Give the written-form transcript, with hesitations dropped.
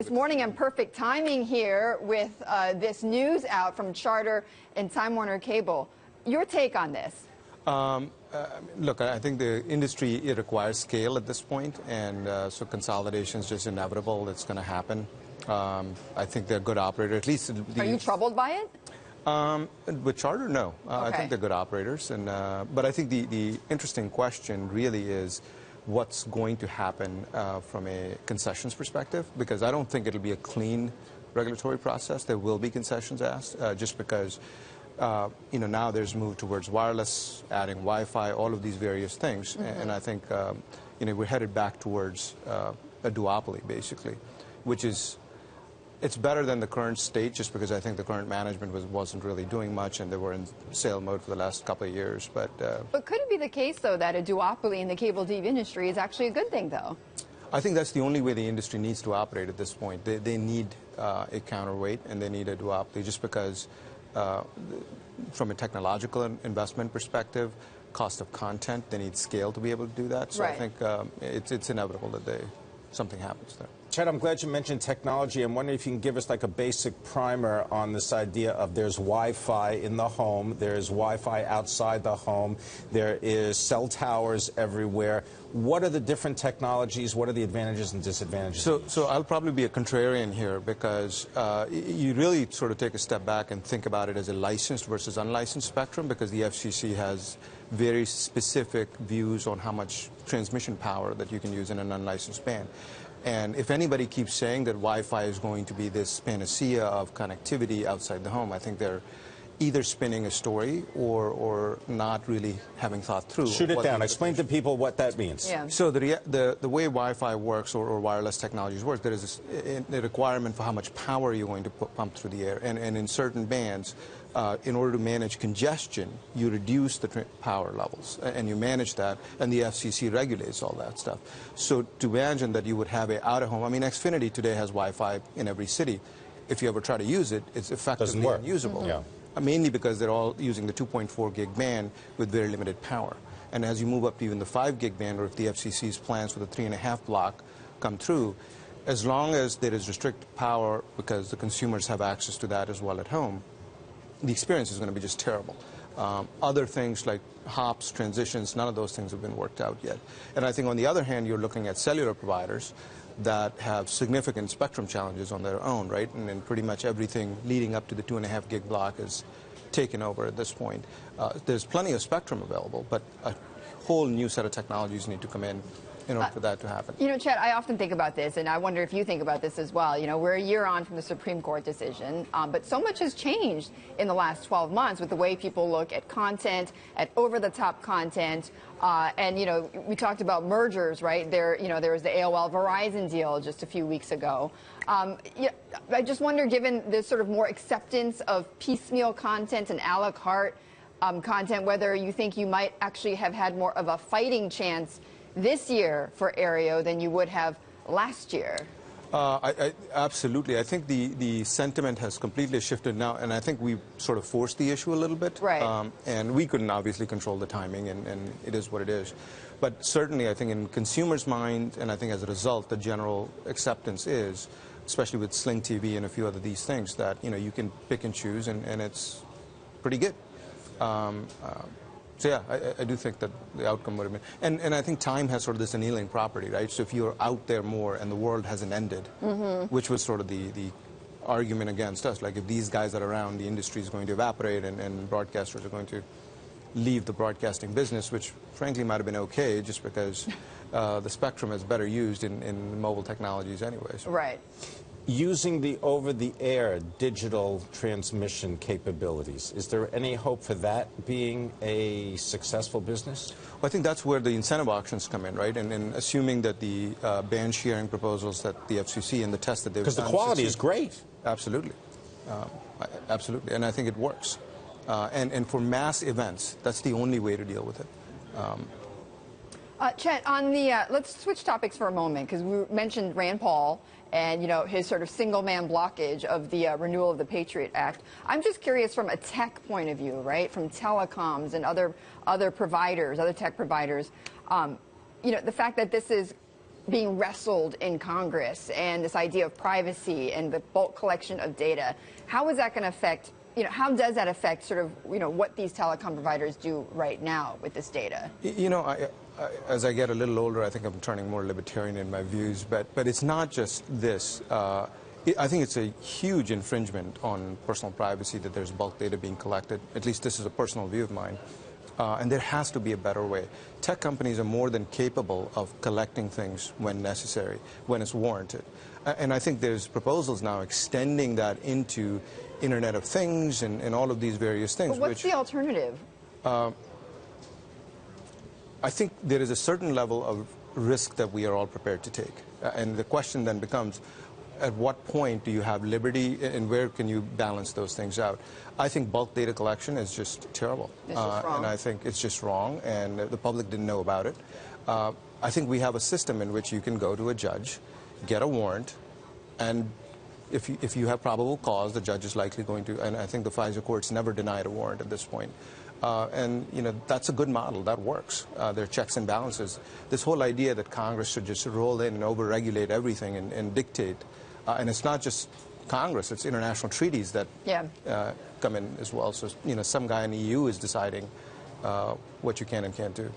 This morning and perfect timing here with this news out from Charter and Time Warner Cable. Your take on this? Look, I think the industry, it requires scale at this point, and so consolidation is just inevitable. It's going to happen. I think they're good operators. At least Are you troubled by it? With Charter, no. Okay. I think they're good operators, and but I think the interesting question really is what's going to happen from a concessions perspective, because I don't think it'll be a clean regulatory process. There will be concessions asked, just because now there's move towards wireless, adding Wi-Fi, all of these various things, and I think we're headed back towards a duopoly, basically, which is. It's better than the current state, just because I think the current management wasn't really doing much, and they were in sale mode for the last couple of years. But could it be the case, though, that a duopoly in the cable TV industry is actually a good thing, though? I think that's the only way the industry needs to operate at this point. They need a counterweight, and they need a duopoly, just because from a technological investment perspective, cost of content, they need scale to be able to do that. So right. I think it's inevitable that something happens there. Chet, I'm glad you mentioned technology. I'm wondering if you can give us like a basic primer on this idea of there's Wi-Fi in the home, there's Wi-Fi outside the home, there is cell towers everywhere. What are the different technologies? What are the advantages and disadvantages? So I'll probably be a contrarian here, because you really sort of take a step back and think about it as a licensed versus unlicensed spectrum, because the FCC has very specific views on how much transmission power that you can use in an unlicensed band. And if anybody keeps saying that Wi-Fi is going to be this panacea of connectivity outside the home, I think they're either spinning a story or not really having thought through. Shoot it down. Explain to people what that means. Yeah. So the way Wi-Fi works, or wireless technologies work, there is a requirement for how much power you're going to pump through the air. And in certain bands, in order to manage congestion, you reduce the power levels, and you manage that, and the FCC regulates all that stuff. So to imagine that you would have a out-of-home, I mean, Xfinity today has Wi-Fi in every city. If you ever try to use it, it's effectively unusable. Yeah. Mainly because they're all using the 2.4 gig band with very limited power. And as you move up to even the 5 gig band, or if the FCC's plans for the 3.5 block come through, as long as there is restricted power, because the consumers have access to that as well at home, the experience is going to be just terrible. Other things like hops, transitions, none of those things have been worked out yet. And I think on the other hand, you're looking at cellular providers that have significant spectrum challenges on their own, right? And then pretty much everything leading up to the 2.5 gig block is taken over at this point. There's plenty of spectrum available, but a whole new set of technologies need to come in order for that to happen. You know, Chet, I often think about this, and I wonder if you think about this as well. You know, we're a year on from the Supreme Court decision, but so much has changed in the last 12 months with the way people look at content, at over-the-top content, and, we talked about mergers, right? There was the AOL Verizon deal just a few weeks ago. I just wonder, given the sort of more acceptance of piecemeal content and a la carte content, whether you think you might actually have had more of a fighting chance this year for Aereo than you would have last year. Absolutely. I think the sentiment has completely shifted now, and I think we sort of forced the issue a little bit. Right. And we couldn't obviously control the timing, and it is what it is. But certainly, I think in consumers' mind, and I think as a result, the general acceptance is, especially with Sling TV and a few other these things, that you can pick and choose, and it's pretty good. So yeah, I do think that the outcome would have been, and I think time has sort of this annealing property, right? So if you're out there more and the world hasn't ended, which was sort of the argument against us, like if these guys are around, the industry is going to evaporate, and broadcasters are going to leave the broadcasting business, which frankly might have been okay, just because the spectrum is better used in mobile technologies anyways. Right. Using the over-the-air digital transmission capabilities, is there any hope for that being a successful business? Well, I think that's where the incentive auctions come in, right? And assuming that the band sharing proposals that the FCC and the test that they've done... Because the quality is great. Absolutely. Absolutely. And I think it works. And for mass events, that's the only way to deal with it. Chet, on the let's switch topics for a moment, because we mentioned Rand Paul and his sort of single-man blockage of the renewal of the Patriot Act. I'm just curious from a tech point of view, right, from telecoms and other providers, other tech providers, the fact that this is being wrestled in Congress, and this idea of privacy and the bulk collection of data. How is that going to affect, how does that affect sort of, what these telecom providers do right now with this data? As I get a little older, I think I'm turning more libertarian in my views, but it's not just this. I think it's a huge infringement on personal privacy that there's bulk data being collected. At least this is a personal view of mine. And there has to be a better way. Tech companies are more than capable of collecting things when necessary, when it's warranted. And I think there's proposals now extending that into Internet of Things and all of these various things. But what's the alternative? I think there is a certain level of risk that we are all prepared to take. And the question then becomes, at what point do you have liberty, and where can you balance those things out? I think bulk data collection is just terrible. It's just wrong. And I think it's just wrong, and the public didn't know about it. I think we have a system in which you can go to a judge, get a warrant, and if you have probable cause, the judge is likely going to, and I think the FISA courts never denied a warrant at this point. And that's a good model. That works. There are checks and balances. This whole idea that Congress should just roll in and overregulate everything and dictate, and it's not just Congress, it's international treaties that come in as well. So some guy in the EU is deciding what you can and can't do.